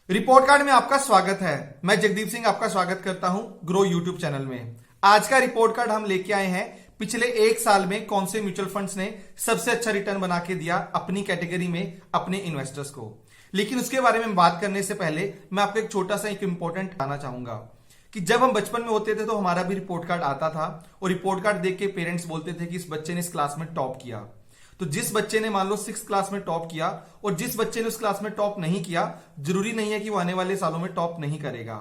Report card में आपका स्वागत है। मैं जगदीप सिंह आपका स्वागत करता हूं ग्रो यूट्यूब चैनल में। आज का रिपोर्ट कार्ड हम लेके आए हैं पिछले एक साल में कौन से म्यूचुअल फंड्स ने सबसे अच्छा रिटर्न बना के दिया अपनी कैटेगरी में अपने इन्वेस्टर्स को। लेकिन उसके बारे में बात करने से पहले मैं आपको एक छोटा सा एक इंपॉर्टेंट बताना चाहूंगा कि जब हम बचपन में होते थे तो हमारा भी रिपोर्ट कार्ड आता था और रिपोर्ट कार्ड देख के पेरेंट्स बोलते थे कि इस बच्चे ने इस क्लास में टॉप किया। तो जिस बच्चे ने मान लो 6th क्लास में टॉप किया और जिस बच्चे ने उस क्लास में टॉप नहीं किया, जरूरी नहीं है कि वो आने वाले सालों में टॉप नहीं करेगा।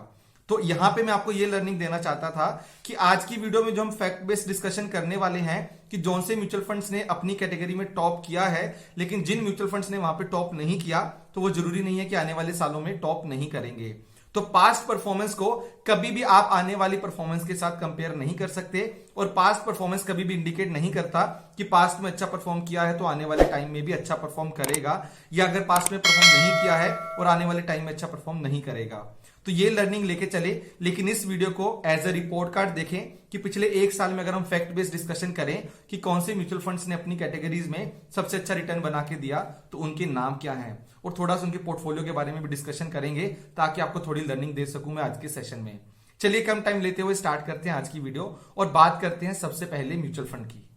तो यहां पे मैं आपको ये लर्निंग देना चाहता था कि आज की वीडियो में जो हम फैक्ट बेस्ड डिस्कशन करने वाले हैं कि जौन से म्यूचुअल फंड्स ने अपनी कैटेगरी में टॉप किया है, लेकिन जिन म्यूचुअल फंड्स ने वहां पे टॉप नहीं किया, तो वो जरूरी नहीं है कि आने वाले सालों में टॉप नहीं करेंगे। तो पास्ट परफॉर्मेंस को कभी भी आप आने वाली परफॉर्मेंस के साथ कंपेयर नहीं कर सकते और पास्ट परफॉर्मेंस कभी भी इंडिकेट नहीं करता कि पास्ट में अच्छा परफॉर्म किया है तो आने वाले टाइम में भी अच्छा परफॉर्म करेगा, या अगर पास्ट में परफॉर्म नहीं किया है और आने वाले टाइम में अच्छा परफॉर्म नहीं करेगा। तो ये लर्निंग लेके चले, लेकिन इस वीडियो को एज अ रिपोर्ट कार्ड देखें कि पिछले एक साल में अगर हम फैक्ट बेस्ड डिस्कशन करें कि कौन से म्यूचुअल फंड्स ने अपनी कैटेगरीज में सबसे अच्छा रिटर्न बना के दिया, तो उनके नाम क्या हैं और थोड़ा सा उनके पोर्टफोलियो के बारे में भी डिस्कशन करेंगे ताकि आपको थोड़ी लर्निंग दे सकूं मैं आज के सेशन में। चलिए कम टाइम लेते हुए स्टार्ट करते हैं आज की वीडियो और बात करते हैं सबसे पहले म्यूचुअल फंड की।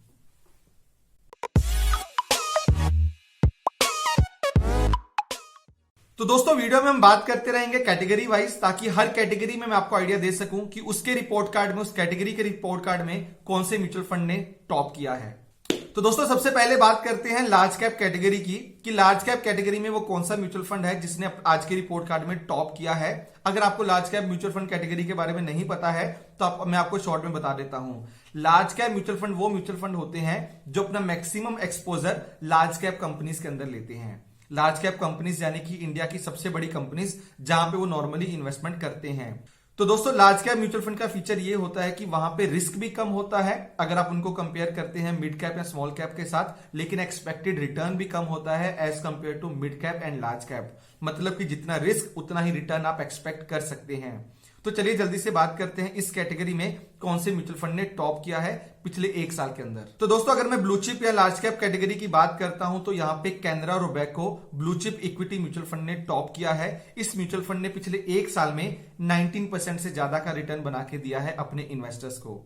तो दोस्तों वीडियो में हम बात करते रहेंगे कैटेगरी वाइज, ताकि हर कैटेगरी में मैं आपको आइडिया दे सकूं कि उसके रिपोर्ट कार्ड में, उस कैटेगरी के रिपोर्ट कार्ड में कौन से म्यूचुअल फंड ने टॉप किया है। तो दोस्तों सबसे पहले बात करते हैं लार्ज कैप कैटेगरी की कि लार्ज कैप कैटेगरी में वो कौन सा म्यूचुअल फंड है जिसने आज के रिपोर्ट कार्ड में टॉप किया है। अगर आपको large cap mutual fund category के बारे में नहीं पता है तो मैं आपको शॉर्ट में बता देता हूं। लार्ज कैप म्यूचुअल फंड वो म्यूचुअल फंड होते हैं जो अपना maximum exposure large cap companies के अंदर लेते हैं। लार्ज कैप कंपनीज यानी कि इंडिया की सबसे बड़ी कंपनीज जहां पे वो नॉर्मली इन्वेस्टमेंट करते हैं। तो दोस्तों लार्ज कैप म्यूचुअल फंड का फीचर ये होता है कि वहां पे रिस्क भी कम होता है अगर आप उनको कंपेयर करते हैं मिड कैप या स्मॉल कैप के साथ, लेकिन एक्सपेक्टेड रिटर्न भी कम होता है as compare to mid cap and large cap. मतलब कि जितना रिस्क उतना ही रिटर्न आप एक्सपेक्ट कर सकते हैं। तो चलिए जल्दी से बात करते हैं इस कैटेगरी में कौन से म्यूचुअल फंड ने टॉप किया है पिछले एक साल के अंदर। तो दोस्तों अगर मैं ब्लू चिप या लार्ज कैप कैटेगरी की बात करता हूं तो यहां पे Canara Robeco blue chip equity mutual fund ने टॉप किया है। इस म्यूचुअल फंड ने पिछले एक साल में 19% से ज्यादा का रिटर्न बना के दिया है अपने इन्वेस्टर्स को।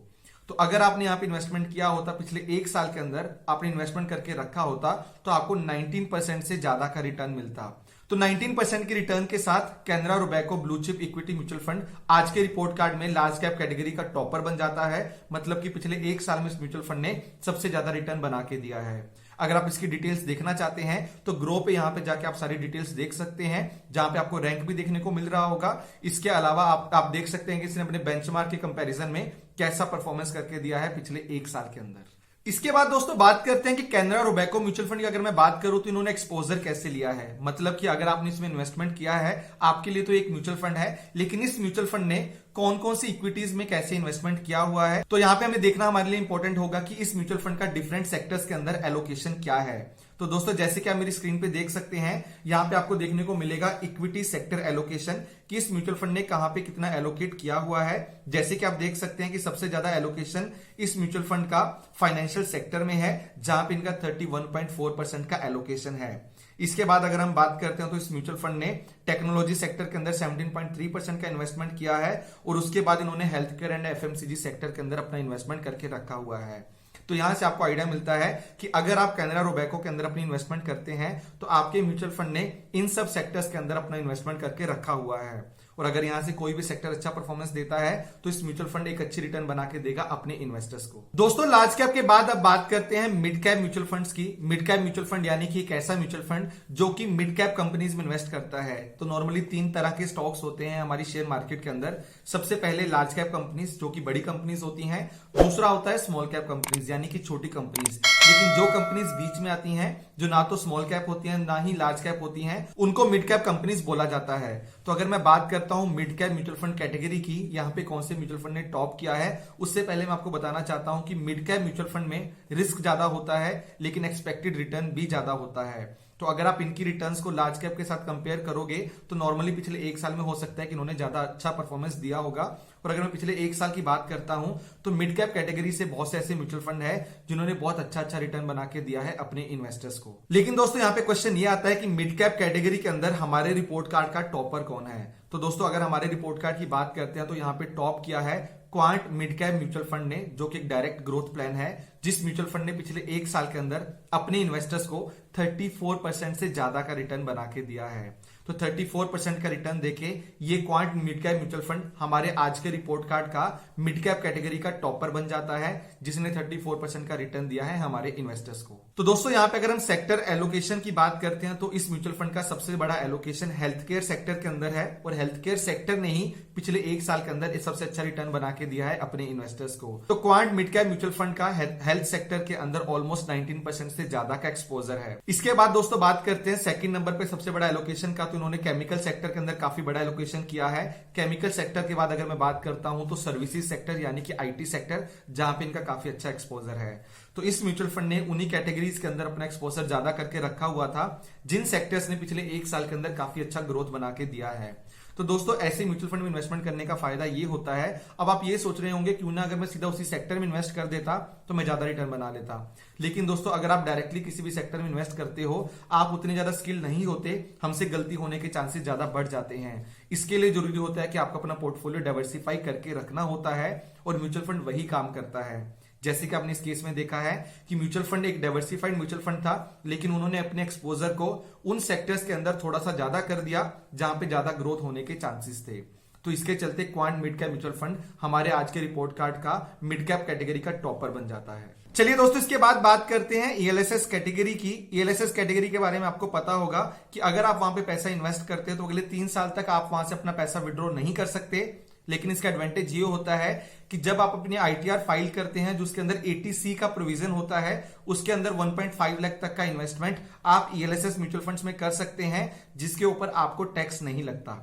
तो अगर आपने यहाँ पे इन्वेस्टमेंट किया होता, पिछले एक साल के अंदर आपने इन्वेस्टमेंट करके रखा होता, तो आपको 19% से ज्यादा का रिटर्न मिलता। तो 19% की रिटर्न के साथ Canara Robeco blue chip equity mutual fund आज के रिपोर्ट कार्ड में लार्ज कैप कैटेगरी का टॉपर बन जाता है। मतलब कि पिछले एक साल में इस म्यूचुअल फंड ने सबसे ज्यादा रिटर्न बना के दिया है। अगर आप इसकी डिटेल्स देखना चाहते हैं तो ग्रो पे यहां पे जाके आप सारी डिटेल्स देख सकते हैं, जहां पे आपको रैंक भी देखने को मिल रहा होगा। इसके अलावा आप देख सकते हैं कि इसने अपने बेंचमार्क के कंपैरिजन में कैसा परफॉर्मेंस करके दिया है पिछले एक साल के अंदर। इसके बाद दोस्तों बात करते हैं कि कैनरा रोबेको म्यूचुअल फंड की अगर मैं बात करूं तो इन्होंने एक्सपोजर कैसे लिया है। मतलब कि अगर आपने इसमें इन्वेस्टमेंट किया है, आपके लिए तो एक म्यूचुअल फंड है, लेकिन इस म्यूचुअल फंड ने कौन कौन सी इक्विटीज में कैसे इन्वेस्टमेंट किया हुआ है। तो यहां पे हमें देखना हमारे लिए इंपॉर्टेंट होगा कि इस म्यूचुअल फंड का डिफरेंट सेक्टर्स के अंदर एलोकेशन क्या है। तो दोस्तों जैसे कि आप मेरी स्क्रीन पे देख सकते हैं, यहां पे आपको देखने को मिलेगा इक्विटी सेक्टर एलोकेशन कि इस म्यूचुअल फंड ने कहां पे कितना एलोकेट किया हुआ है। जैसे कि आप देख सकते हैं कि सबसे ज्यादा एलोकेशन इस म्यूचुअल फंड का फाइनेंशियल सेक्टर में है, जहां पे इनका 31.4% का एलोकेशन है। इसके बाद अगर हम बात करते हैं तो इस म्यूचुअल फंड ने टेक्नोलॉजी सेक्टर के अंदर 17.3% का इन्वेस्टमेंट किया है और उसके बाद इन्होंने health care and FMCG sector के अंदर अपना इन्वेस्टमेंट करके रखा हुआ है। तो यहां से आपको आइडिया मिलता है कि अगर आप कैनरा रोबेको के अंदर अपनी इन्वेस्टमेंट करते हैं तो आपके म्यूचुअल फंड ने इन सब सेक्टर्स के अंदर अपना इन्वेस्टमेंट करके रखा हुआ है। और अगर यहां से कोई भी सेक्टर अच्छा परफॉर्मेंस देता है तो इस म्यूचुअल फंड एक अच्छी रिटर्न बना के देगा अपने इन्वेस्टर्स को। दोस्तों लार्ज कैप के बाद अब बात करते हैं मिड कैप म्यूचुअल फंड्स की। मिड कैप म्यूचुअल फंड यानी कि एक ऐसा म्यूचुअल फंड जो कि मिड कैप कंपनीज में इन्वेस्ट करता है। तो नॉर्मली 3 तरह के स्टॉक्स होते हैं हमारी शेयर मार्केट के अंदर। सबसे पहले लार्ज कैप कंपनीज जो कि बड़ी कंपनीज होती हैं, दूसरा होता है स्मॉल कैप कंपनीज यानी कि छोटी कंपनीज। लेकिन जो कंपनीज बीच में आती हैं, जो ना तो स्मॉल कैप होती हैं ना ही लार्ज कैप होती हैं, उनको मिड कैप कंपनीज बोला जाता है। तो अगर मैं बात करता हूं mid cap mutual fund category की, यहां पे कौन से म्यूचुअल फंड ने टॉप किया है, उससे पहले मैं आपको बताना चाहता हूं कि मिड कैप म्यूचुअल फंड में रिस्क ज्यादा होता है लेकिन एक्सपेक्टेड रिटर्न भी ज्यादा होता है। तो अगर आप इनकी रिटर्न्स को लार्ज कैप के साथ कंपेयर करोगे तो नॉर्मली पिछले एक साल में हो सकता है कि इन्होंने ज्यादा अच्छा परफॉर्मेंस दिया होगा। और अगर मैं पिछले एक साल की बात करता हूं तो मिड कैप कैटेगरी से बहुत से ऐसे म्यूचुअल फंड है जिन्होंने बहुत अच्छा रिटर्न बना के दिया है अपने इन्वेस्टर्स को। लेकिन दोस्तों यहाँ पे क्वेश्चन ये आता है कि मिड कैप कैटेगरी के अंदर हमारे रिपोर्ट कार्ड का टॉपर कौन है। तो दोस्तों अगर हमारे रिपोर्ट कार्ड की बात करते हैं तो यहाँ पे टॉप किया है quant mid cap mutual fund ने, जो कि एक डायरेक्ट ग्रोथ प्लान है, जिस म्यूचुअल फंड ने पिछले एक साल के अंदर अपने इन्वेस्टर्स को 34% से ज्यादा का रिटर्न बना के दिया है। तो 34% का रिटर्न देके ये quant mid cap mutual fund हमारे आज के रिपोर्ट कार्ड का मिड कैप कैटेगरी का टॉपर बन जाता है, जिसने 34% का रिटर्न दिया है हमारे इन्वेस्टर्स को। तो दोस्तों यहाँ पे अगर हम सेक्टर एलोकेशन की बात करते हैं तो इस म्यूचुअल फंड का सबसे बड़ा एलोकेशन हेल्थ केयर सेक्टर के अंदर है, और हेल्थ केयर सेक्टर ने ही पिछले एक साल के अंदर सबसे अच्छा रिटर्न बना के दिया है अपने इन्वेस्टर्स को। तो quant mid cap mutual fund का हेल्थ सेक्टर के अंदर ऑलमोस्ट 19% से ज्यादा का एक्सपोजर है। इसके बाद दोस्तों बात करते हैं सेकंड नंबर पे सबसे बड़ा एलोकेशन का, तो इन्होंने केमिकल सेक्टर के अंदर काफी बड़ा एलोकेशन किया है। केमिकल सेक्टर के बाद अगर मैं बात करता हूं तो सर्विसेज सेक्टर यानी कि आईटी सेक्टर, जहां पे इनका काफी अच्छा एक्सपोजर है। तो इस म्यूचुअल फंड ने उन्हीं कैटेगरीज के अंदर अपना एक्सपोजर ज्यादा करके रखा हुआ था जिन सेक्टर्स ने पिछले एक साल के अंदर काफी अच्छा ग्रोथ बना के दिया है। तो दोस्तों ऐसे म्यूचुअल फंड में इन्वेस्टमेंट करने का फायदा ये होता है, अब आप ये सोच रहे होंगे क्यों ना अगर मैं सीधा उसी सेक्टर में इन्वेस्ट कर देता तो मैं ज्यादा रिटर्न बना लेता। लेकिन दोस्तों अगर आप डायरेक्टली किसी भी सेक्टर में इन्वेस्ट करते हो, आप उतने ज्यादा स्किल नहीं होते, हमसे गलती होने के चांसेस ज्यादा बढ़ जाते हैं। इसके लिए जरूरी होता है कि आपको अपना पोर्टफोलियो डाइवर्सिफाई करके रखना होता है, और म्यूचुअल फंड वही काम करता है। जैसे कि आपने इस केस में देखा है कि म्यूचुअल फंड एक डाइवर्सिफाइड म्यूचुअल फंड था, लेकिन उन्होंने अपने एक्सपोजर को उन सेक्टर्स के अंदर थोड़ा सा ज्यादा कर दिया जहां पे ज्यादा ग्रोथ होने के चांसेस थे। तो इसके चलते quant mid cap mutual fund हमारे आज के रिपोर्ट कार्ड का मिड कैप कैटेगरी का टॉपर बन जाता है। चलिए दोस्तों इसके बाद बात करते हैं ईएलएसएस कैटेगरी की। ईएलएसएस कैटेगरी के बारे में आपको पता होगा कि अगर आप वहां पे पैसा इन्वेस्ट करते हैं तो अगले 3 साल तक आप वहां से अपना पैसा विड्रॉ नहीं कर सकते। लेकिन इसका एडवांटेज ये होता है कि जब आप अपनी आईटीआर फाइल करते हैं जो उसके अंदर 80C का प्रोविजन होता है, उसके अंदर 1.5 लाख तक का इन्वेस्टमेंट आप ईएलएसएस म्यूचुअल फंड्स में कर सकते हैं, जिसके ऊपर आपको टैक्स नहीं लगता।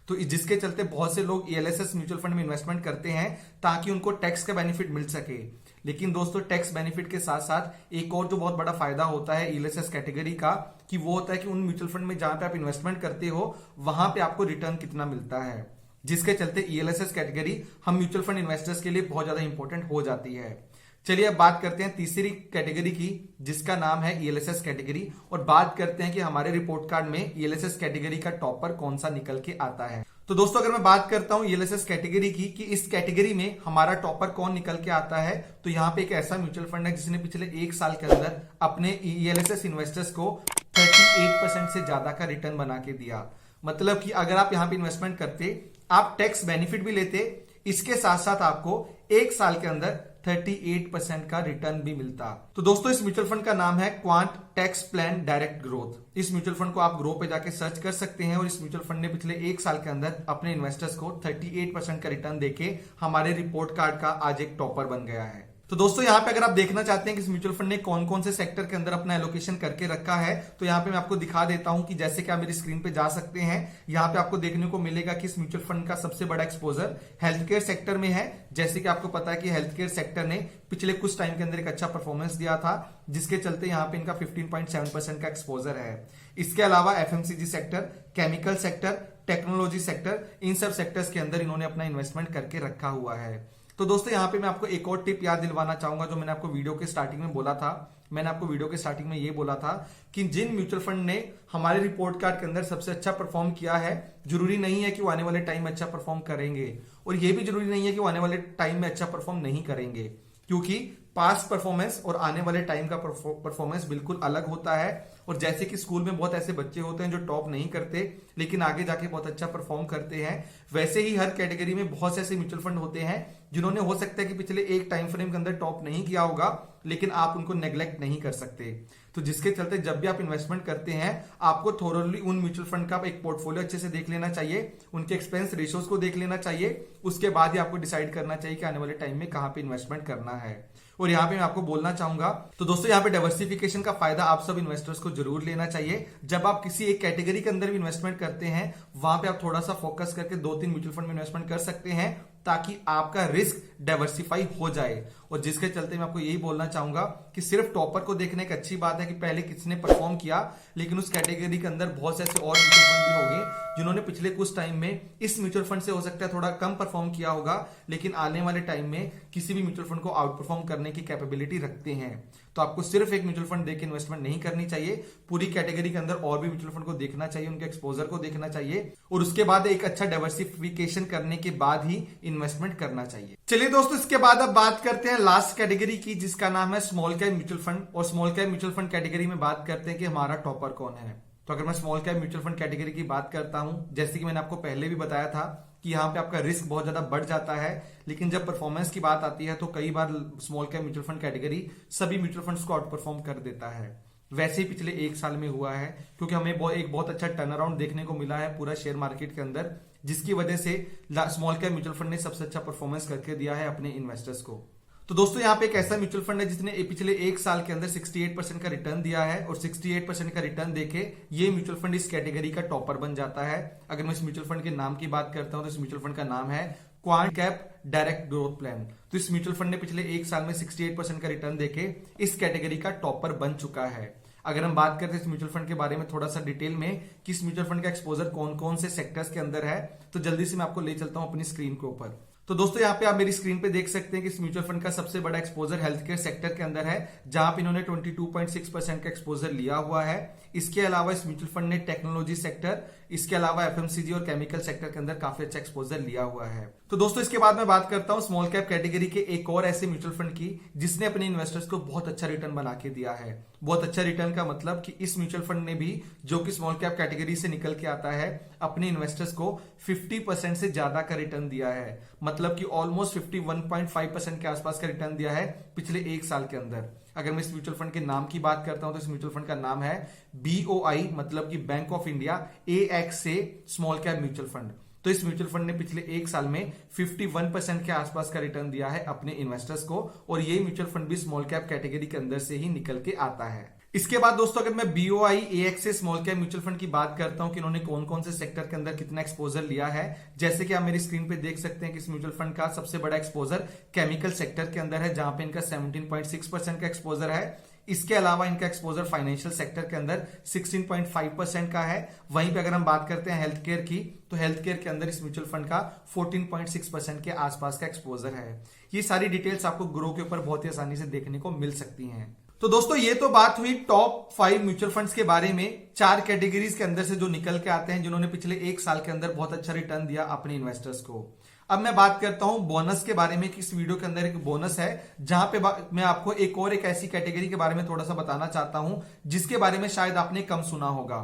तो जिसके चलते बहुत से लोग ईएलएसएस म्यूचुअल फंड में इन्वेस्टमेंट करते हैं ताकि उनको टैक्स का बेनिफिट मिल सके। लेकिन दोस्तों टैक्स बेनिफिट के साथ साथ एक और जो बहुत बड़ा फायदा होता है ईएलएसएस कैटेगरी का, कि वो होता है कि उन म्यूचुअल फंड में जहां पे आप इन्वेस्टमेंट करते हो वहां पे आपको रिटर्न कितना मिलता है, जिसके चलते ईएलएसएस कैटेगरी हम म्यूचुअल फंड इन्वेस्टर्स के लिए बहुत ज्यादा इंपॉर्टेंट हो जाती है। चलिए अब बात करते हैं तीसरी कैटेगरी की, जिसका नाम है ईएलएसएस कैटेगरी, और बात करते हैं कि हमारे रिपोर्ट कार्ड में ईएलएसएस कैटेगरी का टॉपर कौन सा निकल के आता है। तो दोस्तों अगर मैं बात करता हूं ईएलएसएस कैटेगरी की कि इस कैटेगरी में हमारा टॉपर कौन निकल के आता है, तो यहाँ पे एक ऐसा म्यूचुअल फंड है जिसने पिछले एक साल के अंदर अपने ईएलएसएस इन्वेस्टर्स को 38% से ज्यादा का रिटर्न बना के दिया। मतलब कि अगर आप यहाँ पे इन्वेस्टमेंट करते, आप टैक्स बेनिफिट भी लेते, इसके साथ साथ आपको एक साल के अंदर 38% का रिटर्न भी मिलता। तो दोस्तों इस म्यूचुअल फंड का नाम है quant tax plan direct growth. इस म्यूचुअल फंड को आप ग्रो पे जाके सर्च कर सकते हैं, और इस म्यूचुअल फंड ने पिछले एक साल के अंदर अपने इन्वेस्टर्स को 38% का रिटर्न देके हमारे रिपोर्ट कार्ड का आज एक टॉपर बन गया है। तो दोस्तों यहाँ पे अगर आप देखना चाहते हैं कि इस म्यूचुअल फंड ने कौन कौन से सेक्टर के अंदर अपना एलोकेशन करके रखा है, तो यहाँ पे मैं आपको दिखा देता हूं कि जैसे कि आप मेरी स्क्रीन पे जा सकते हैं, यहाँ पे आपको देखने को मिलेगा कि इस म्यूचुअल फंड का सबसे बड़ा एक्सपोजर हेल्थ केयर सेक्टर में है। जैसे कि आपको पता है कि हेल्थ केयर सेक्टर ने पिछले कुछ टाइम के अंदर एक अच्छा परफॉर्मेंस दिया था, जिसके चलते यहाँ पे इनका 15.7% का एक्सपोजर है। इसके अलावा FMCG sector, chemical sector, technology sector, इन सब सेक्टर्स के अंदर इन्होंने अपना इन्वेस्टमेंट करके रखा हुआ है। तो दोस्तों यहाँ पे मैं आपको एक और टिप याद दिलवाना चाहूंगा जो मैंने आपको वीडियो के स्टार्टिंग में बोला था। मैंने आपको वीडियो के स्टार्टिंग में ये बोला था कि जिन म्यूचुअल फंड ने हमारे रिपोर्ट कार्ड के अंदर सबसे अच्छा परफॉर्म किया है, जरूरी नहीं है कि वो आने वाले टाइम में अच्छा परफॉर्म करेंगे, और ये भी जरूरी नहीं है कि वो आने वाले टाइम में अच्छा परफॉर्म नहीं करेंगे, क्योंकि पास्ट परफॉर्मेंस और आने वाले टाइम का परफॉर्मेंस बिल्कुल अलग होता है। और जैसे कि स्कूल में बहुत ऐसे बच्चे होते हैं जो टॉप नहीं करते लेकिन आगे जाके बहुत अच्छा परफॉर्म करते हैं, वैसे ही हर कैटेगरी में बहुत से ऐसे म्यूचुअल फंड होते हैं जिन्होंने हो सकता है कि पिछले एक टाइम फ्रेम के अंदर टॉप नहीं किया होगा, लेकिन आप उनको नेग्लेक्ट नहीं कर सकते। तो जिसके चलते जब भी आप इन्वेस्टमेंट करते हैं, आपको थोरोली उन म्यूचुअल फंड का एक पोर्टफोलियो अच्छे से देख लेना चाहिए, उनके एक्सपेंस रेशियोज को देख लेना चाहिए, उसके बाद ही आपको डिसाइड करना चाहिए कि आने वाले टाइम में कहां पे इन्वेस्टमेंट करना है। और यहाँ पे मैं आपको बोलना चाहूंगा, तो दोस्तों यहाँ पे डाइवर्सिफिकेशन का फायदा आप सब इन्वेस्टर्स को जरूर लेना चाहिए। जब आप किसी एक कैटेगरी के अंदर भी इन्वेस्टमेंट करते हैं, वहां पे आप थोड़ा सा फोकस करके 2-3 म्यूचुअल फंड में इन्वेस्टमेंट कर सकते हैं, ताकि आपका रिस्क डाइवर्सिफाई हो जाए। और जिसके चलते मैं आपको यही बोलना चाहूंगा कि सिर्फ टॉपर को देखने एक अच्छी बात है कि पहले किसने परफॉर्म किया, लेकिन उस कैटेगरी के अंदर बहुत से ऐसे और म्यूचुअल फंड भी होंगे जिन्होंने पिछले कुछ टाइम में इस म्यूचुअल फंड से हो सकता है थोड़ा कम परफॉर्म किया होगा, लेकिन आने वाले टाइम में किसी भी म्यूचुअल फंड को आउट परफॉर्म करने की कैपेबिलिटी रखते हैं। तो आपको सिर्फ एक म्यूचुअल फंड देख के इन्वेस्टमेंट नहीं करनी चाहिए, पूरी कैटेगरी के अंदर और भी म्यूचुअल फंड को देखना चाहिए, उनके एक्सपोजर को देखना चाहिए और उसके बाद एक अच्छा डाइवर्सिफिकेशन करने के बाद ही इन्वेस्टमेंट करना चाहिए। चलिए दोस्तों, इसके बाद अब बात करते हैं लास्ट कैटेगरी की, जिसका नाम है स्मॉल कैप म्यूचुअल फंड। और small cap mutual fund category में बात करते हैं कि हमारा टॉपर कौन है। तो अगर मैं small cap mutual fund category की बात करता हूं, जैसे कि मैंने आपको पहले भी बताया था कि यहाँ पे आपका रिस्क बहुत ज्यादा बढ़ जाता है, लेकिन जब परफॉर्मेंस की बात आती है तो कई बार small cap mutual fund category सभी म्यूचुअल फंड्स को आउट परफॉर्म कर देता है। वैसे ही पिछले एक साल में हुआ है, क्योंकि हमें एक बहुत अच्छा टर्न अराउंड देखने को मिला है पूरा शेयर मार्केट के अंदर, जिसकी वजह से स्मॉल कैप म्यूचुअल फंड ने सबसे अच्छा परफॉर्मेंस करके दिया है अपने इन्वेस्टर्स को। तो दोस्तों, यहाँ पे एक ऐसा म्यूचुअल फंड है जिसने पिछले एक साल के अंदर 68% का रिटर्न दिया है और 68% का रिटर्न देके ये म्यूचुअल फंड इस कैटेगरी का टॉपर बन जाता है। अगर मैं इस म्यूचुअल फंड के नाम की बात करता हूं तो इस म्यूचुअल फंड का नाम है quant cap direct growth plan. तो इस म्यूचुअल फंड ने पिछले एक साल में 68% का रिटर्न देके इस कैटेगरी का टॉपर बन चुका है। अगर हम बात करते हैं इस म्यूचुअल फंड के बारे में थोड़ा सा डिटेल में कि इस म्यूचुअल फंड का एक्सपोजर कौन कौन से सेक्टर्स के अंदर है, तो जल्दी से मैं आपको ले चलता हूं अपनी स्क्रीन के ऊपर। तो दोस्तों, यहाँ पे आप मेरी स्क्रीन पे देख सकते हैं कि इस म्यूचुअल फंड का सबसे बड़ा एक्सपोजर हेल्थ केयर सेक्टर के अंदर है, जहां पे इन्होंने 22.6% का एक्सपोजर लिया हुआ है। इसके अलावा इस म्यूचुअल फंड ने टेक्नोलॉजी सेक्टर, इसके अलावा एफएमसीजी और केमिकल सेक्टर के अंदर काफी अच्छा एक्सपोजर लिया हुआ है। तो दोस्तों, इसके बाद मैं बात करता हूं स्मॉल कैप कैटेगरी के एक और ऐसे म्यूचुअल फंड की जिसने अपने इन्वेस्टर्स को बहुत अच्छा रिटर्न बना के दिया है। बहुत अच्छा रिटर्न का मतलब कि इस म्यूचुअल फंड ने भी, जो कि स्मॉल कैप कैटेगरी से निकल के आता है, अपने इन्वेस्टर्स को 50% से ज्यादा का रिटर्न दिया है। मतलब कि ऑलमोस्ट 51.5% के आसपास का रिटर्न दिया है पिछले एक साल के अंदर। अगर मैं इस म्यूचुअल फंड के नाम की बात करता हूं तो इस म्यूचुअल फंड का नाम है BOI, मतलब कि बैंक ऑफ इंडिया AX से स्मॉल कैप म्यूचुअल फंड। तो इस म्यूचुअल फंड ने पिछले एक साल में 51% के आसपास का रिटर्न दिया है अपने इन्वेस्टर्स को, और ये म्यूचुअल फंड भी स्मॉल कैप कैटेगरी के अंदर से ही निकल के आता है। इसके बाद दोस्तों, अगर मैं BOI AX से स्मॉल कैप म्यूचुअल फंड की बात करता हूं कि इन्होंने कौन कौन से सेक्टर के अंदर कितना एक्सपोजर लिया है, जैसे कि आप मेरी स्क्रीन पे देख सकते हैं कि इस म्यूचुअल फंड का सबसे बड़ा एक्सपोजर केमिकल सेक्टर के अंदर है, जहां पे इनका 17.6% का एक्सपोजर है। इसके अलावा इनका एक्सपोजर फाइनेंशियल सेक्टर के अंदर 16.5% का है। वहीं पे अगर हम बात करते हैं हेल्थ केयर की, तो हेल्थ केयर के अंदर इस म्यूचुअल फंड का 14.6% के आसपास का एक्सपोजर है। ये सारी डिटेल्स आपको ग्रो के ऊपर बहुत ही आसानी से देखने को मिल सकती हैं। तो दोस्तों, ये तो बात हुई टॉप 5 म्यूचुअल फंड्स के बारे में, 4 कैटेगरीज के अंदर से जो निकल के आते हैं, जिन्होंने पिछले एक साल के अंदर बहुत अच्छा रिटर्न दिया अपने इन्वेस्टर्स को। अब मैं बात करता हूं बोनस के बारे में कि इस वीडियो के अंदर एक बोनस है, जहां पे मैं आपको एक ऐसी कैटेगरी के बारे में थोड़ा सा बताना चाहता हूं जिसके बारे में शायद आपने कम सुना होगा,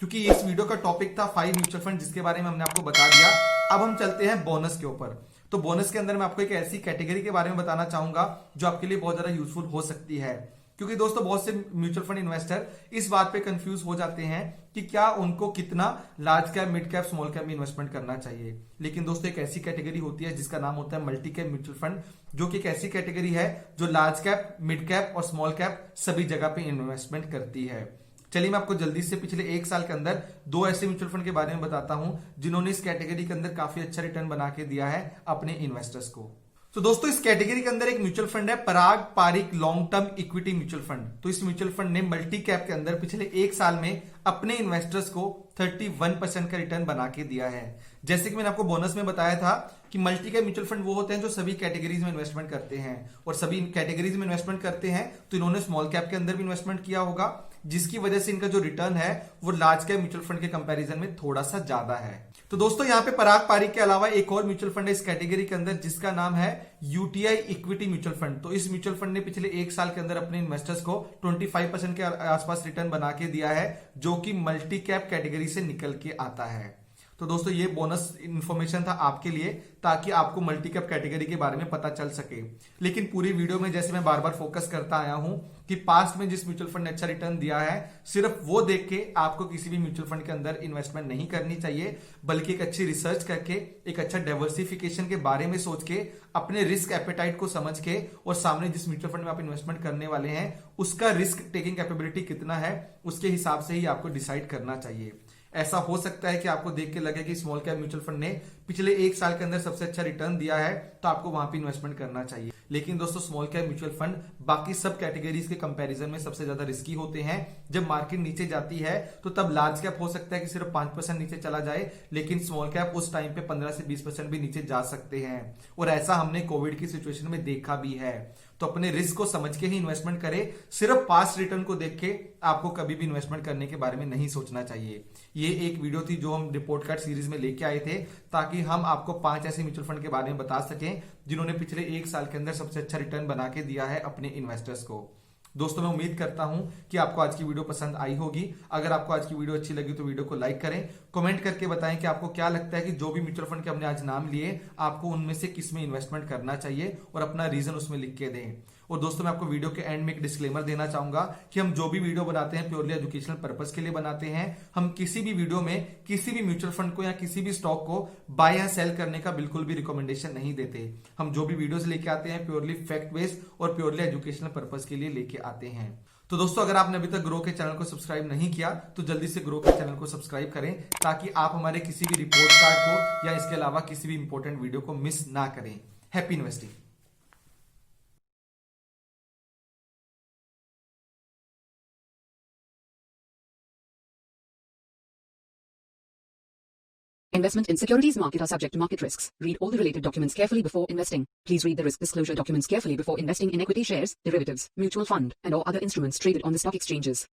क्योंकि इस वीडियो का टॉपिक था 5 म्यूचुअल फंड, जिसके बारे में हमने आपको बता दिया। अब हम चलते हैं बोनस के ऊपर। तो बोनस के अंदर मैं आपको एक ऐसी कैटेगरी के बारे में बताना चाहूंगा जो आपके लिए बहुत ज्यादा यूजफुल हो सकती है, क्योंकि दोस्तों बहुत से म्यूचुअल फंड इन्वेस्टर इस बात पे कंफ्यूज हो जाते हैं कि क्या उनको कितना large cap, mid cap, small cap में इन्वेस्टमेंट करना चाहिए। लेकिन दोस्तों, एक ऐसी कैटेगरी होती है जिसका नाम होता है मल्टी कैप म्यूचुअल फंड, जो कि एक ऐसी कैटेगरी है जो लार्ज कैप, मिड कैप और स्मॉल कैप सभी जगह पे इन्वेस्टमेंट करती है। चलिए मैं आपको जल्दी से पिछले एक साल के अंदर 2 ऐसे म्यूचुअल फंड के बारे में बताता हूं जिन्होंने इस कैटेगरी के अंदर काफी अच्छा रिटर्न बना के दिया है अपने इन्वेस्टर्स को। तो दोस्तों, इस कैटेगरी के अंदर एक म्यूचुअल फंड है Parag Parikh long term equity mutual fund. तो इस म्यूचुअल फंड ने मल्टी कैप के अंदर पिछले एक साल में अपने इन्वेस्टर्स को 31% का रिटर्न बना के दिया है। जैसे कि मैंने आपको बोनस में बताया था कि मल्टी कैप म्यूचुअल फंड वो होते हैं जो सभी कैटेगरीज में इन्वेस्टमेंट करते हैं, और सभी कैटेगरीज में इन्वेस्टमेंट करते हैं तो इन्होंने स्मॉल कैप के अंदर भी इन्वेस्टमेंट किया होगा, जिसकी वजह से इनका जो रिटर्न है वो लार्ज कैप म्यूचुअल फंड के कंपैरिजन में थोड़ा सा ज्यादा है। तो दोस्तों, यहाँ पे पराग पारिक के अलावा एक और म्यूचुअल फंड है इस कैटेगरी के अंदर, जिसका नाम है UTI इक्विटी म्यूचुअल फंड। तो इस म्यूचुअल फंड ने पिछले एक साल के अंदर अपने इन्वेस्टर्स को 25% के आसपास रिटर्न बना के दिया है, जो कि मल्टी कैप कैटेगरी से निकल के आता है। तो दोस्तों, ये बोनस इन्फॉर्मेशन था आपके लिए, ताकि आपको मल्टी कैप कैटेगरी के बारे में पता चल सके। लेकिन पूरी वीडियो में जैसे मैं बार बार फोकस करता आया हूं कि पास्ट में जिस म्यूचुअल फंड ने अच्छा रिटर्न दिया है, सिर्फ वो देख के आपको किसी भी म्यूचुअल फंड के अंदर इन्वेस्टमेंट नहीं करनी चाहिए, बल्कि एक अच्छी रिसर्च करके, एक अच्छा डाइवर्सिफिकेशन के बारे में सोच के, अपने रिस्क एपेटाइट को समझ के, और सामने जिस म्यूचुअल फंड में आप इन्वेस्टमेंट करने वाले हैं उसका रिस्क टेकिंग कैपेबिलिटी कितना है, उसके हिसाब से ही आपको डिसाइड करना चाहिए। ऐसा हो सकता है कि आपको देख के लगे कि स्मॉल कैप म्यूचुअल फंड ने पिछले 1 साल के अंदर सबसे अच्छा रिटर्न दिया है, तो आपको वहां पे इन्वेस्टमेंट करना चाहिए। लेकिन दोस्तों स्मॉल कैप म्यूचुअल फंड बाकी सब कैटेगरीज के कंपैरिजन में सबसे ज्यादा रिस्की होते हैं। जब मार्केट नीचे जाती है तो तब लार्ज कैप हो सकता है कि सिर्फ 5% नीचे चला जाए, लेकिन स्मॉल कैप उस टाइम पे 15 से 20% भी नीचे जा सकते हैं। और ऐसा हमने कोविड की सिचुएशन में देखा भी है। तो अपने रिस्क को समझ के ही इन्वेस्टमेंट करें। सिर्फ पास्ट रिटर्न को देख के आपको कभी भी इन्वेस्टमेंट करने के बारे में नहीं सोचना चाहिए। ये एक वीडियो थी जो हम रिपोर्ट कार्ड सीरीज में लेके आए थे, ताकि हम आपको 5 ऐसे म्यूचुअल फंड के बारे में बता सकें जिन्होंने पिछले 1 साल के अंदर सबसे अच्छा रिटर्न बना के दिया है अपने इन्वेस्टर्स को। दोस्तों मैं उम्मीद करता हूं कि आपको आज की वीडियो पसंद आई होगी। अगर आपको आज की वीडियो अच्छी लगी तो वीडियो को लाइक करें, कमेंट करके बताएं कि आपको क्या लगता है कि जो भी म्यूचुअल फंड के हमने आज नाम लिए आपको उनमें से किस में इन्वेस्टमेंट करना चाहिए, और अपना रीजन उसमें लिख के दें। और दोस्तों मैं आपको वीडियो के एंड में एक डिस्क्लेमर देना चाहूंगा कि हम जो भी वीडियो बनाते हैं प्योरली एजुकेशनल पर्पस के लिए बनाते हैं। हम किसी भी वीडियो में किसी भी म्यूचुअल फंड को या किसी भी स्टॉक को बाय या सेल करने का बिल्कुल भी रिकमेंडेशन नहीं देते। हम जो भी वीडियोस लेके आते हैं प्योरली फैक्ट बेस्ड और प्योरली एजुकेशनल पर्पस के लिए लेके आते हैं। तो दोस्तों अगर आपने अभी तक ग्रो के चैनल को सब्सक्राइब नहीं किया तो जल्दी से ग्रो के चैनल को सब्सक्राइब करें, ताकि आप हमारे किसी भी रिपोर्ट कार्ड को या इसके अलावा किसी भी इंपॉर्टेंट वीडियो को मिस ना करें। Happy investing. Investment in securities market are subject to market risks. Read all the related documents carefully before investing. Please read the risk disclosure documents carefully before investing in equity shares, derivatives, mutual fund, and or other instruments traded on the stock exchanges.